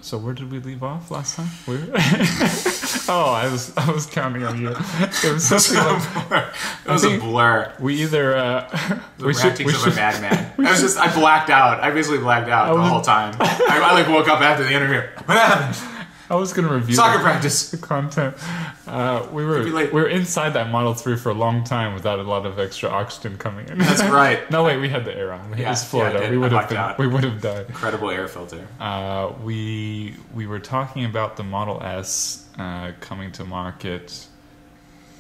So where did we leave off last time? Oh, I was counting on you. It was something like, it was a blur. We either the rantings of a madman. I blacked out. I basically blacked out the whole time. I like woke up after the interview. What happened? I was going to review soccer practice. The content. We were inside that Model 3 for a long time without a lot of extra oxygen coming in. That's right. No, wait, we had the air on. It was Florida. Yeah, we would have died. Incredible air filter. We were talking about the Model S coming to market.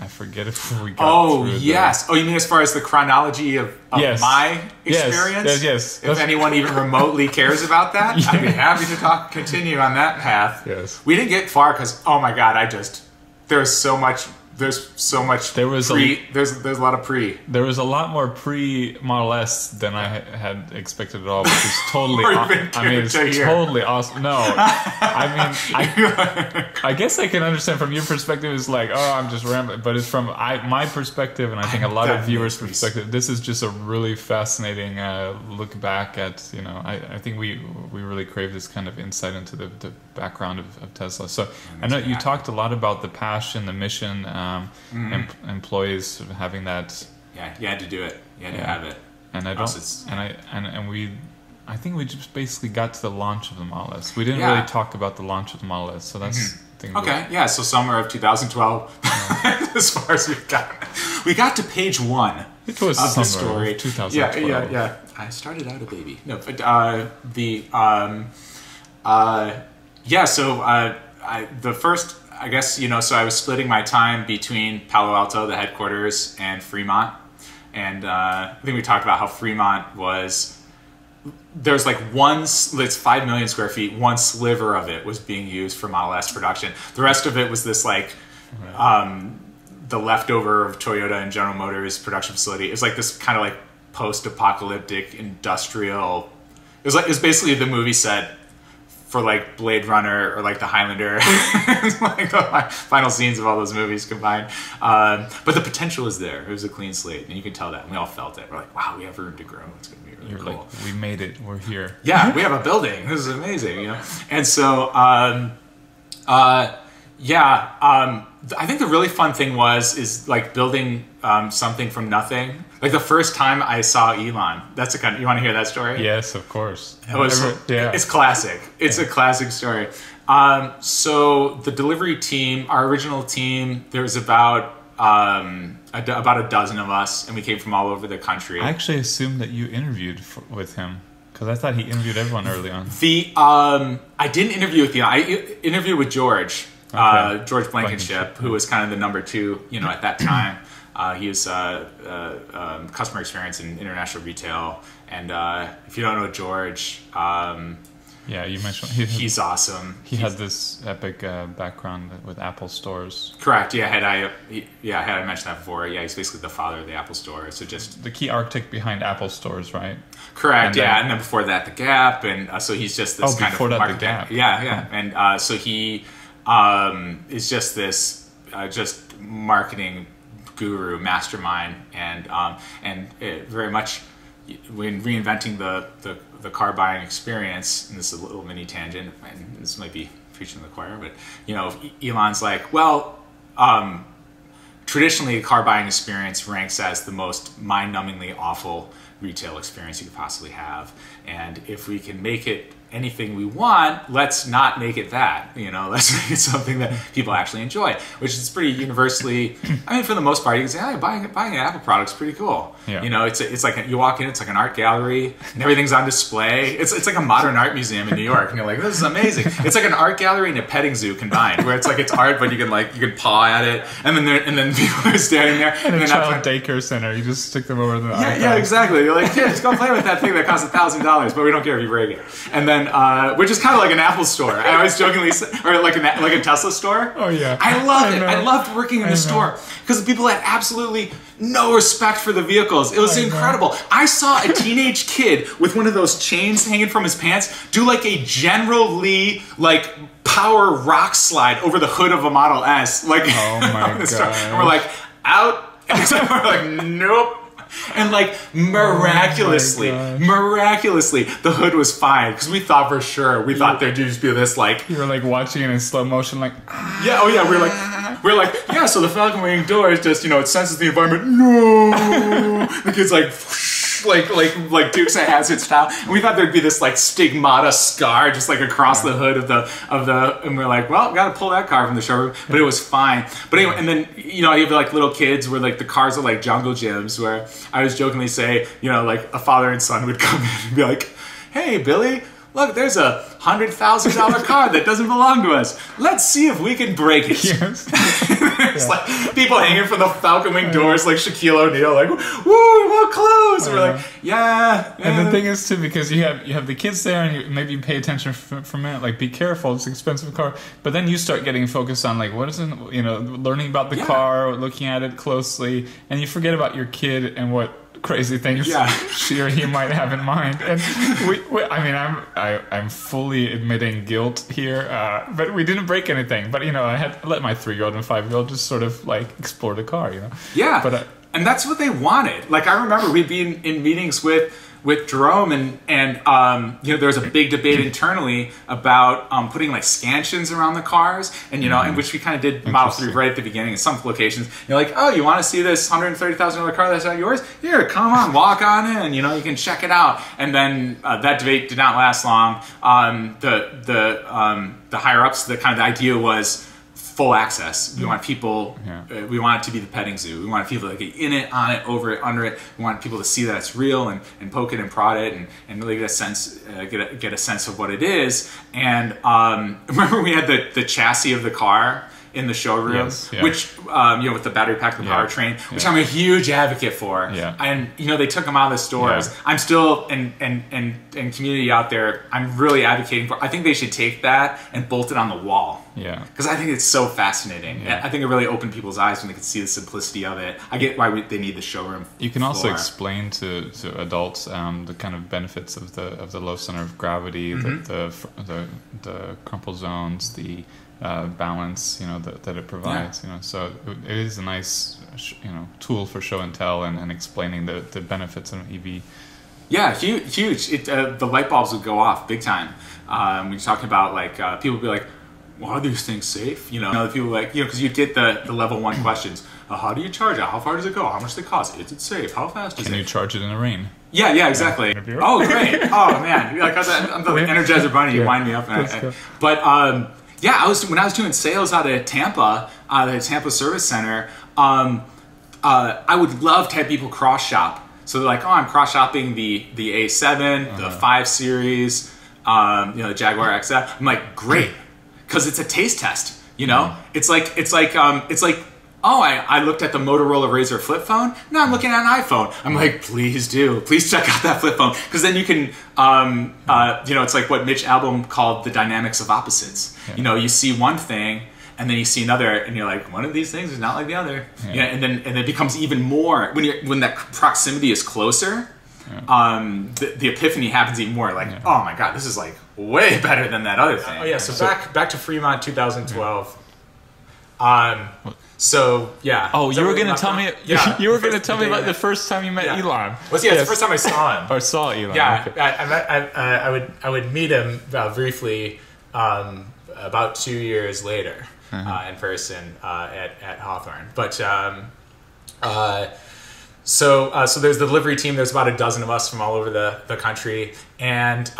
I forget if we got through yes. Oh, you mean as far as the chronology of my experience? Yes. If anyone even remotely cares about that, I'd be happy to continue on that path. Yes. We didn't get far because, oh my God, there's so much. There's a lot of pre. There was a lot more pre Model S than I had expected at all, which is totally totally awesome. No, I guess I can understand from your perspective. It's like, oh, I'm just rambling, but it's from my perspective, and I think a lot of viewers' perspective. This is just a really fascinating look back at. I think we really crave this kind of insight into the background of Tesla. So I know you talked a lot about the passion, the mission. Employees sort of having that. Yeah, you had to do it. You had to have it. And I think we just basically got to the launch of the Model S. We didn't really talk about the launch of the Model S, so that's the thing. Okay, so summer of 2012. As far as we got to page 1. It was of summer the story. Of 2012. Yeah. I started out a baby. No, but the first. I guess, so I was splitting my time between Palo Alto, the headquarters, and Fremont. And I think we talked about how Fremont there's like it's 5 million square feet. One sliver of it was being used for Model S production. The rest of it was this the leftover of Toyota and General Motors production facility. It was like this kind of like post-apocalyptic industrial. It was basically the movie set for like Blade Runner or like the Highlander, like the final scenes of all those movies combined. But the potential is there. It was a clean slate, and you can tell that. And we all felt it. We're like, wow, we have room to grow. It's going to be really cool. Like, we made it. We're here. Yeah, we have a building. This is amazing, And so, I think the really fun thing is like building something from nothing. Like the first time I saw Elon, you want to hear that story? Yes, of course. It's classic. It's a classic story. So the delivery team, our original team, there was about a dozen of us, and we came from all over the country. I actually assumed that you interviewed with him because I thought he interviewed everyone early on. I didn't interview with Elon. I interviewed with George. George Blankenship, who was kind of the number 2, at that time. He was customer experience in international retail, and if you don't know George, you mentioned he's awesome. He had this epic background with Apple stores. Correct. Yeah, had I mentioned that before? Yeah, he's basically the father of the Apple Store. So just the key architect behind Apple stores, right? Correct. And then before that, the Gap, and so he's just this kind of the Gap. Yeah, and so he. Is just this just marketing guru mastermind, and very much when reinventing the car buying experience. And this is a little mini tangent, and this might be preaching to the choir, but Elon's like, well, traditionally, the car buying experience ranks as the most mind-numbingly awful retail experience you could possibly have, and if we can make it anything we want, let's not make it that. Let's make it something that people actually enjoy, which is pretty universally. I mean, for the most part, you can say, "Hey, buying an Apple product is pretty cool." Yeah. It's like you walk in, it's like an art gallery, and everything's on display. It's like a modern art museum in New York, and you're like, "This is amazing." It's like an art gallery and a petting zoo combined, where it's like it's art, but you can paw at it, and then people are standing there. And a child daycare center, you just stick them over the iPad. Yeah, exactly. You're like, kids, go play with that thing that costs $1,000, but we don't care if you break it. And then, which is kind of like an Apple store. I always jokingly say, or like a Tesla store. Oh yeah, I loved it. I loved working in the store because the people had absolutely no respect for the vehicles. It was incredible. I saw a teenage kid with one of those chains hanging from his pants do like a General Lee power rock slide over the hood of a Model S. Oh my god! And we're like, out. And we're like, nope. And like miraculously, the hood was fine because we thought for sure thought there'd just be this like you were like watching it in slow motion, like yeah, oh yeah, we're like yeah. So the Falcon Wing door is just it senses the environment. No, the kid's like. Like Dukes of Hazzard style, and we thought there'd be this like stigmata scar just like across the hood of the, and we're like, well, gotta pull that car from the showroom, but it was fine. But anyway, and then you have like little kids where like the cars are like jungle gyms, where I was jokingly say, like a father and son would come in and be like, hey Billy, look, there's a $100,000 car that doesn't belong to us. Let's see if we can break it. Yes. There's like people hanging from the Falcon Wing doors, like Shaquille O'Neal, like, woo, we want clothes. We're like, yeah. And the thing is too, because you have the kids there, and maybe you pay attention for a minute, like be careful, it's an expensive car. But then you start getting focused on like what is it, learning about the car, looking at it closely, and you forget about your kid and what crazy things she or he might have in mind. And I'm fully admitting guilt here, but we didn't break anything. But I had to let my 3-year-old and 5-year-old just sort of like explore the car. Yeah, but and that's what they wanted. Like I remember we'd be in meetings with Jerome, and there was a big debate internally about putting like scansions around the cars, and in which we kind of did Model 3 right at the beginning in some locations. You're like, oh, you want to see this $130,000 car that's not yours? Here, come on, walk on in. You can check it out. And then that debate did not last long. The higher ups, the idea was full access. We want people. We want it to be the petting zoo. We want people to get in it, on it, over it, under it. We want people to see that it's real and poke it and prod it and really get a sense get a sense of what it is. And remember we had the chassis of the car in the showroom, which with the battery pack, the powertrain, which I'm a huge advocate for. And they took them out of the stores. I'm still and community out there, I'm really advocating for. I think they should take that and bolt it on the wall. Because I think it's so fascinating. I think it really opened people's eyes when they could see the simplicity of it. I get why they need the showroom. You can also explain to adults the kind of benefits of the low center of gravity, the crumple zones, the balance, that it provides. So it is a nice, tool for show and tell and explaining the benefits of an EV. Yeah, huge. The light bulbs would go off big time. When you're talking about like people would be like, well, are these things safe? The people like, because you get the level 1 questions. How do you charge it? How far does it go? How much does it cost? Is it safe? How fast is it? Can you charge it in the rain? Yeah, exactly. Oh, great. Oh, man. Like, I'm the Energizer Bunny. You wind me up. But when I was doing sales out at Tampa, the Tampa Service Center, I would love to have people cross shop. So they're like, oh, I'm cross shopping the A7, the 5 Series, the Jaguar XF. I'm like, great. Because it's a taste test, It's like, oh, I looked at the Motorola Razr flip phone. Now I'm looking at an iPhone. I'm like, please check out that flip phone, because then you can, it's like what Mitch Albom called the dynamics of opposites. You see one thing, and then you see another, and you're like, one of these things is not like the other. And then it becomes even more when that proximity is closer. The epiphany happens even more. Like, oh my god, this is like way better than that other thing. Oh yeah. So back to Fremont, 2012. So yeah. Oh, you were gonna tell me. You were gonna tell me about the first time you met Elon. It's the first time I saw him. Or saw Elon. Yeah, okay. I would meet him briefly about 2 years later in person at Hawthorne. But so there's the delivery team. There's about a dozen of us from all over the country, and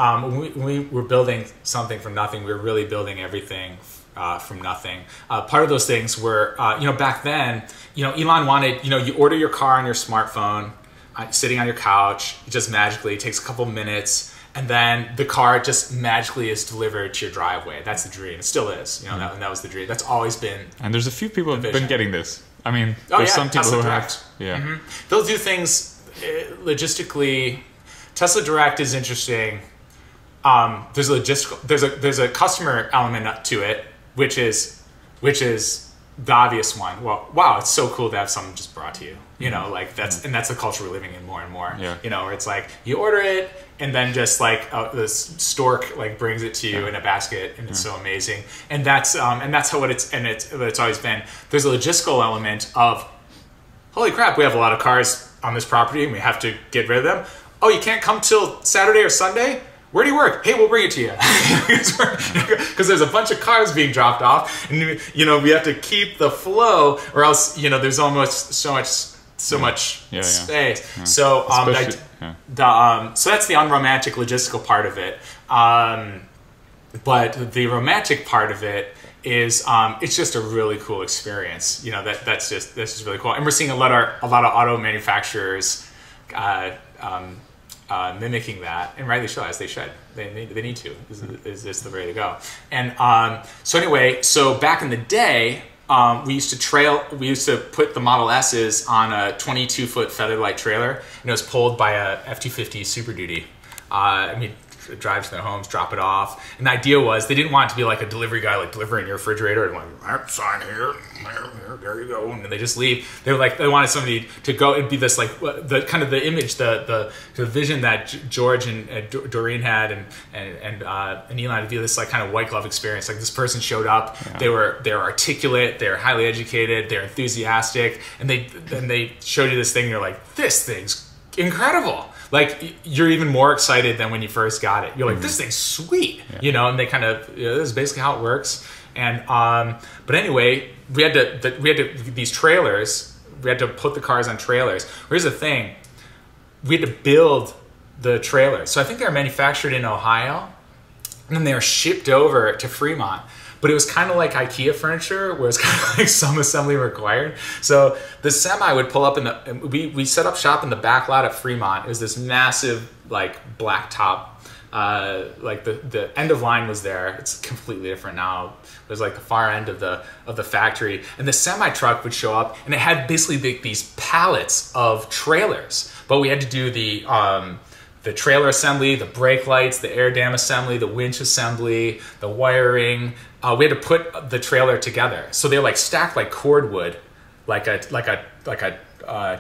we were building something from nothing. We were really building everything from nothing. Part of those things were, back then, Elon wanted, you order your car on your smartphone, sitting on your couch, it just magically takes a couple minutes, and then the car just magically is delivered to your driveway. That's the dream. It still is. That was the dream. That's always been. And there's a few people who have been getting this. I mean, there's some people Tesla who Direct. have. Yeah. Mm-hmm. They'll do things logistically. Tesla Direct is interesting. There's a logistical. There's a customer element to it, which is the obvious one. Well, wow, it's so cool to have something just brought to you. Like that's the culture we're living in more and more. Yeah. Where it's like you order it, and then just like this stork like brings it to you in a basket, and it's so amazing. And that's how it's always been. There's a logistical element of, holy crap, we have a lot of cars on this property and we have to get rid of them. Oh, you can't come till Saturday or Sunday? Where do you work? Hey, we'll bring it to you. Because there's a bunch of cars being dropped off, and we have to keep the flow, or else there's almost so much space. Yeah. So so that's the unromantic logistical part of it. But the romantic part of it is it's just a really cool experience. That's just really cool, and we're seeing a lot of auto manufacturers mimicking that, and rightly so, as they should. They need to. Is this the way to go? And so back in the day, we used to put the Model S's on a 22-foot Featherlight trailer, and it was pulled by a F-250 Super Duty. Drive to their homes, drop it off. And the idea was they didn't want it to be like a delivery guy, like delivering your refrigerator and like, sign here, there you go, and they just leave. They wanted somebody to go. It'd be this like the kind of the image, the vision that George and Doreen had, and Elon, to be this like kind of white glove experience. Like this person showed up, they were articulate, they're highly educated, they're enthusiastic, and they showed you this thing. And you're like, this thing's incredible. Like, you're even more excited than when you first got it. You're like, this thing's sweet, and they kind of, this is basically how it works. And, but anyway, we had to these trailers, we had to put the cars on trailers. Here's the thing, we had to build the trailers. So I think they were manufactured in Ohio, and then they were shipped over to Fremont. But it was kind of like IKEA furniture, where it's kind of like some assembly required. So the semi would pull up we set up shop in the back lot at Fremont. It was this massive like black top. Like the end of line was there. It's completely different now. It was like the far end of the factory, and the semi truck would show up, and it had basically these pallets of trailers. But we had to do the trailer assembly, the brake lights, the air dam assembly, the winch assembly, the wiring. We had to put the trailer together. So they're like stacked like cordwood, like a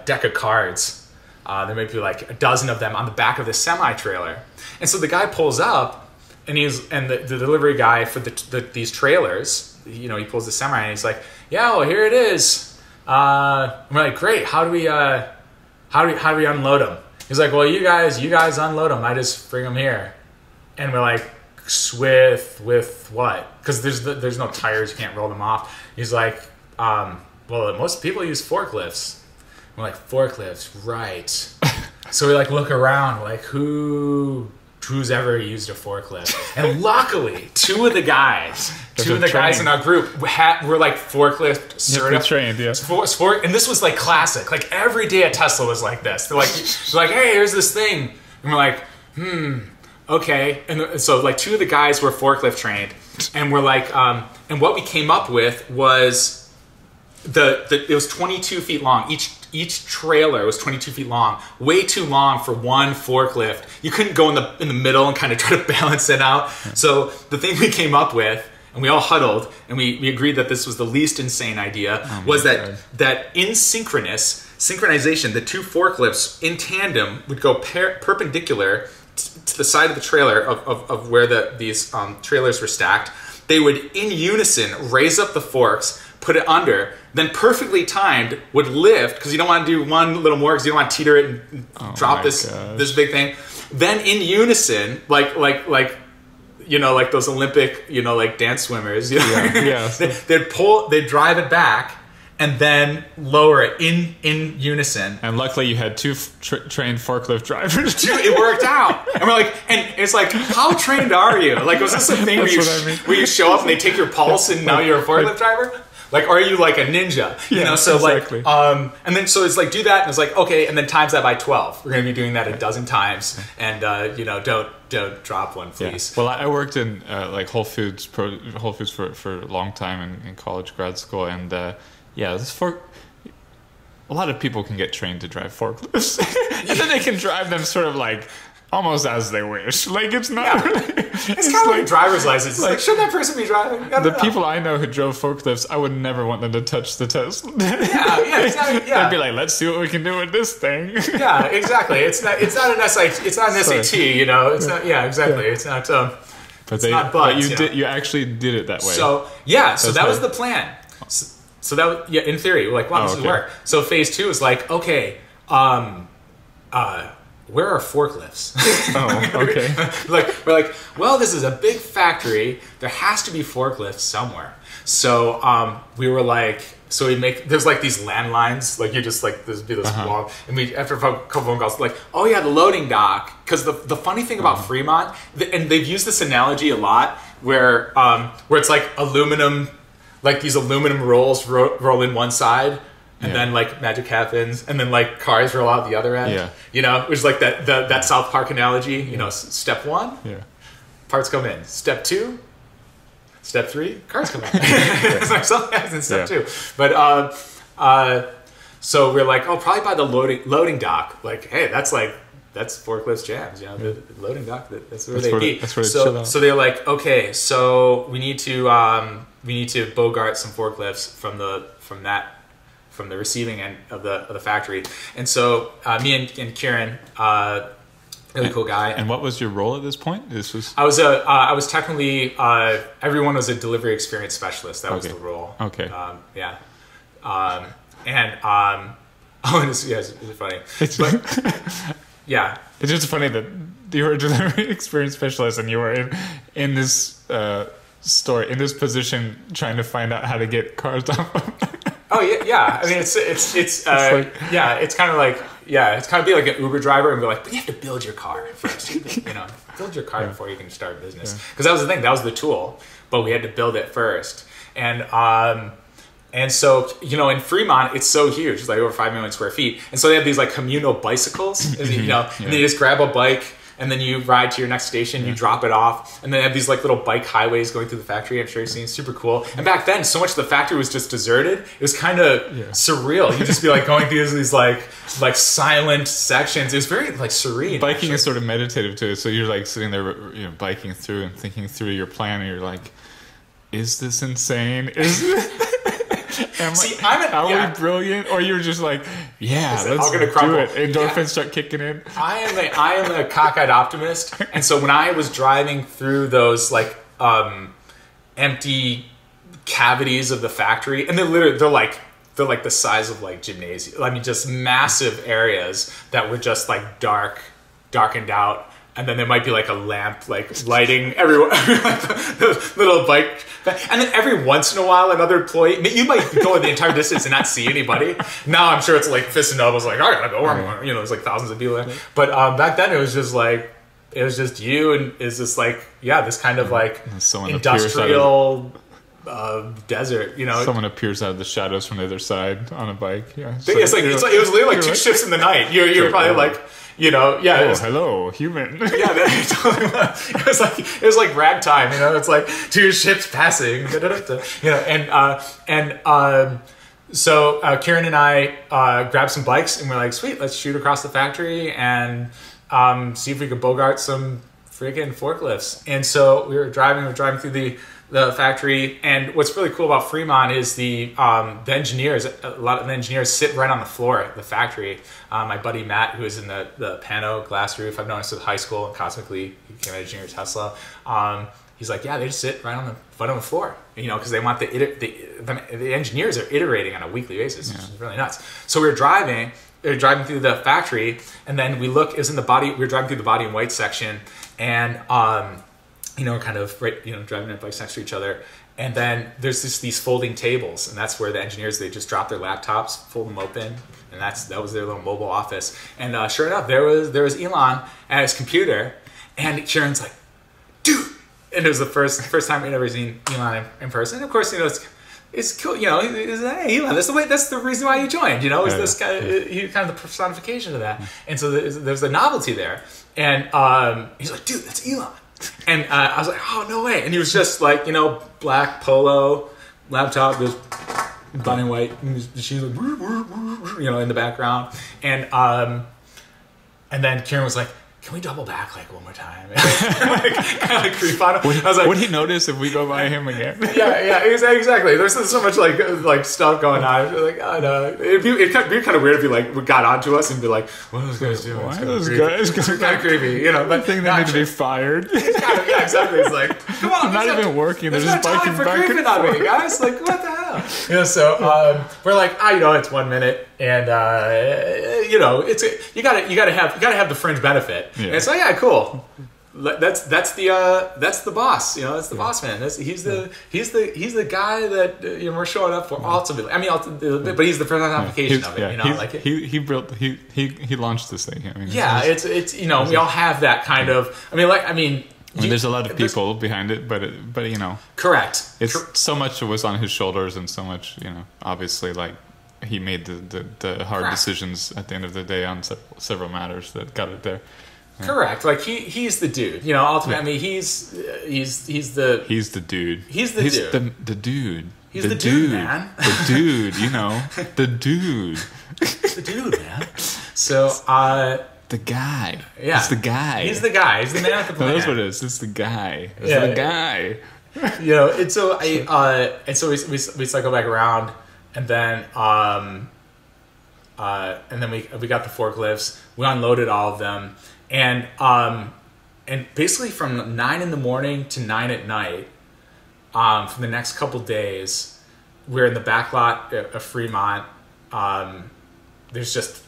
deck of cards. There may be like a dozen of them on the back of the semi trailer. And so the guy pulls up, and the delivery guy for these trailers, he pulls the semi, and he's like, yeah, well, here it is. And we're like, great. How do we unload them? He's like, well, you guys unload them. I just bring them here. And we're like, with what? Because there's no tires. You can't roll them off. He's like, well, most people use forklifts. We're like, forklifts, right. So we like look around, we're like, who's ever used a forklift? And luckily, two of the guys in our group were like forklift certified. Trained, yeah. And this was like classic. Like every day at Tesla was like this. They're like, hey, here's this thing. And we're like, okay. And so like two of the guys were forklift trained. And we're like, and what we came up with was it was 22 feet long. Each trailer was 22 feet long, way too long for one forklift. You couldn't go in the middle and kind of try to balance it out. So the thing we came up with, and we all huddled, and we agreed that this was the least insane idea, was that in synchronization, the two forklifts in tandem would go perpendicular to the side of the trailer of where these trailers were stacked. They would, in unison, raise up the forks, put it under, then perfectly timed would lift, because you don't want to do one little more, because you don't want to teeter it and drop this big thing. Then in unison, like those Olympic, like dance swimmers, they'd drive it back and then lower it in unison. And luckily you had two trained forklift drivers. It worked out. And we're like, and it's like, how trained are you? Like, was this a thing where you show up and they take your pulse and now you're a forklift driver? Like, are you like a ninja? So exactly. Like, and then so it's like, do that, and it's like, okay, and then times that by 12. We're going to be doing that a dozen times, and don't drop one, please. Yeah. Well, I worked in like Whole Foods for a long time in college, grad school, and a lot of people can get trained to drive forklifts, and then they can drive them sort of like almost as they wish. Like, it's not really... It's kind of like driver's license. Like, should that person be driving? The people I know who drove forklifts, I would never want them to touch the Tesla. Exactly. They'd be like, let's see what we can do with this thing. Yeah, exactly. It's not an SAT, it's not, exactly. It's not, you actually did it that way. So, that was the plan. So that was, in theory, we're like, wow, this would work. So phase 2 is like, okay, where are forklifts? Oh, okay. We're like, well, this is a big factory. There has to be forklifts somewhere. So we were like, so we make, there's like these landlines, like you just like, there's be this wall. And we, after a couple phone calls, like, oh yeah, the loading dock. Because the funny thing about Fremont, and they've used this analogy a lot, where it's like aluminum, like these aluminum rolls roll in one side. And then like magic happens, and then like cars roll out the other end. Yeah. You know, it was like that South Park analogy. You know, step 1, parts come in. Step 2, step 3, cars come in. It's like something happens in step 2. But so we're like, oh, probably by the loading dock. Like, hey, that's forklifts jams. You know, the loading dock. That's where they be. That's where they chill out. So they're like, okay, so we need to bogart some forklifts from the receiving end of the factory. And so me and Kieran, really cool guy. And what was your role at this point? I was technically everyone was a delivery experience specialist. That was the role. Okay. It's funny. It's just funny that you were a delivery experience specialist and you were in this store, in this position, trying to find out how to get cars off. Oh yeah. I mean, it's kind of like it's kind of be like an Uber driver and be like, but you have to build your car first. You know, build your car before you can start a business. Because that was the thing. That was the tool, but we had to build it first. And so, you know, in Fremont, it's so huge. It's like over 5 million square feet. And so they have these like communal bicycles, you know, and you just grab a bike and then you ride to your next station, you drop it off, and then they have these like little bike highways going through the factory. I'm sure you've seen, super cool. And back then, so much of the factory was just deserted. It was kind of surreal. You'd just be like going through these like silent sections. It was very like serene. Biking is sort of meditative too. So you're like sitting there, you know, biking through and thinking through your plan, and you're like, is this insane? Are we brilliant? Or you're just like, let's do it. Endorphins start kicking in. I am a cockeyed optimist, and so when I was driving through those like empty cavities of the factory, and they're like the size of like gymnasium. I mean, just massive areas that were just like darkened out. And then there might be like a lamp, like lighting everywhere, like the little bike. And then every once in a while, another employee, you might go the entire distance and not see anybody. Now I'm sure it's like fist and elbows, like, I gotta go where I'm going. You know, there's like thousands of people there. But back then it was just you, and it's just like, this kind of like industrial desert, you know. Someone appears out of the shadows from the other side on a bike. Yeah, it was literally like 2 shifts in the night. You're probably like, you know, hello, human. It totally was. It was like ragtime, you know. It's like 2 ships passing, you know, so Kieran and I grabbed some bikes and we're like, sweet, let's shoot across the factory and see if we could bogart some freaking forklifts. And so we were driving through the factory, and what's really cool about Fremont is the engineers. A lot of the engineers sit right on the floor at the factory. My buddy Matt, who is in the Pano glass roof, I've known since high school, and cosmically he became an engineer at Tesla. He's like, they just sit right on the floor, you know, because they want the engineers are iterating on a weekly basis, which is really nuts. So we were driving through the factory, and then we were driving through the body and white section, and you know, kind of driving our bikes next to each other. And then there's these folding tables, and that's where the engineers, they just drop their laptops, fold them open, and that was their little mobile office. And sure enough, there was Elon at his computer, and Kieran's like, dude! And it was the first time we'd ever seen Elon in person. And of course, you know, it's cool, you know, hey, Elon, that's the reason why you joined, you know, is this guy, he kind of the personification of that. And so there's a novelty there. And he's like, dude, that's Elon. And I was like, oh, no way. And he was just like, you know, black polo, laptop, just black and white. And she's like, you know, in the background. And then Kieran was like, can we double back like one more time? Kind of creep on him. I was like, would he notice if we go by him again? yeah, exactly. There's so much like stuff going on. Like, oh no, it'd be kind of weird if he like got onto us and be like, what are those guys doing? Why are those guys? It's kind of creepy, you know. But I think they need to be fired. Exactly. It's like, come on, not even working. They're just biking back and forth. There's no time for creeping on me, guys. Like, what the hell? So we're like, it's 1 minute, and it's you gotta have the fringe benefit. Yeah. And it's like, yeah, cool. That's the boss. That's the boss man. He's the guy that we're showing up for. Ultimately, but he's the personification of it. He launched this thing. It's we all have that kind of. There's a lot of people behind it, but correct. It's so much was on his shoulders, and so much obviously like he made the hard decisions at the end of the day on several matters that got it there. Yeah. Correct. Like he's the dude. Ultimately, he's the dude. He's the dude. The dude. He's the dude, man. The dude. The dude. The dude, man. So the guy. Yeah. It's the guy. He's the guy. He's the man at the plan. That's what it is. It's the guy. It's the guy. And so we cycle back around, and then we got the forklifts. We unloaded all of them. And basically from 9 in the morning to 9 at night, for the next couple days, we're in the back lot of Fremont. There's just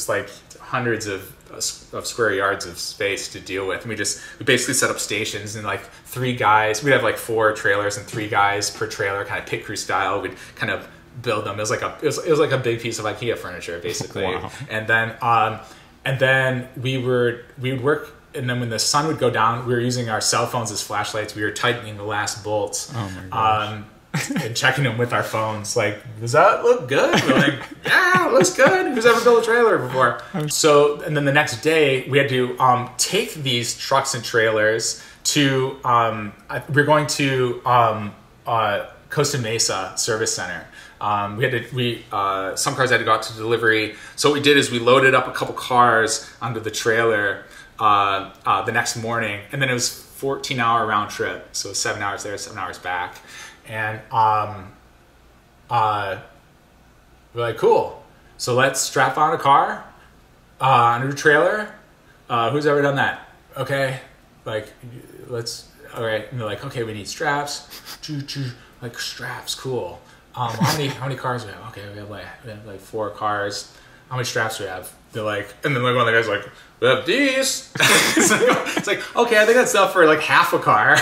like hundreds of square yards of space to deal with. And we basically set up stations, and like 3 guys. We'd have like 4 trailers and 3 guys per trailer, kind of pit crew style. We'd kind of build them. It was like a big piece of IKEA furniture, basically. Wow. And then we would work, and then when the sun would go down, we were using our cell phones as flashlights. We were tightening the last bolts, and checking them with our phones. Like, does that look good? We're like, yeah, it looks good. Who's ever built a trailer before? So, and then the next day, we had to take these trucks and trailers to. We're going to Costa Mesa Service Center. Some cars had to go out to delivery. So what we did is we loaded up a couple cars onto the trailer the next morning, and then it was 14-hour round trip. So 7 hours there, 7 hours back, and we're like, cool. So let's strap on a car onto a trailer. Who's ever done that? Okay, like all right. And they're like, okay, we need straps. Like straps, cool. How many cars do we have? Okay, we have like 4 cars. How many straps do we have? They're like, and then like one of the guys like, we have these. It's like, okay, I think that's enough for like half a car.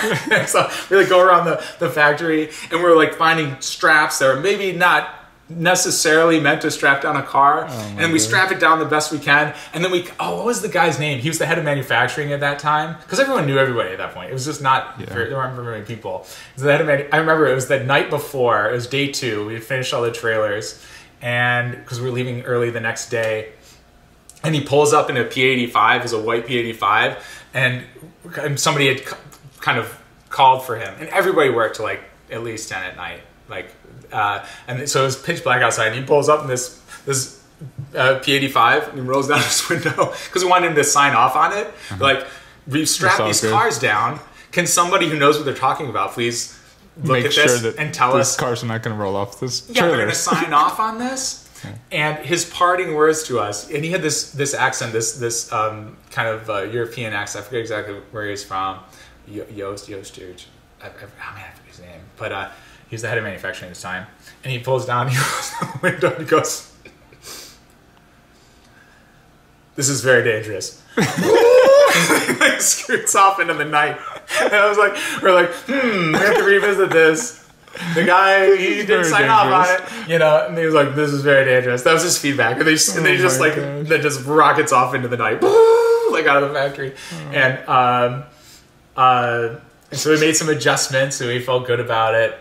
So we like go around the factory, and we're like finding straps that are maybe not necessarily meant to strap down a car, and we strap it down the best we can, and then what was the guy's name? He was the head of manufacturing at that time, because everyone knew everybody at that point. It was just there weren't very many people. So the head of I remember it was the night before, it was day 2, we had finished all the trailers, and because we were leaving early the next day, and he pulls up in a P85, it was a white P85, and somebody had kind of called for him, and everybody worked till like at least 10 at night. And so it was pitch black outside, and he pulls up in this P85, and he rolls down his window because we wanted him to sign off on it. Like, we strap these cars down. Can somebody who knows what they're talking about please look at this and tell us? These cars are not going to roll off this trailer. Yeah, they're going to sign off on this. Okay. And his parting words to us, and he had this accent, this kind of European accent. I forget exactly where he's from. Joost, I forget his name, but. He's the head of manufacturing at the time. And he pulls down, he rolls down the window, and he goes, "This is very dangerous." He like scoots off into the night. And I was like, we're we have to revisit this. The guy, he didn't sign off on it, and he was like, "This is very dangerous." That was his feedback. And they just rockets off into the night, like out of the factory. And so we made some adjustments, and we felt good about it.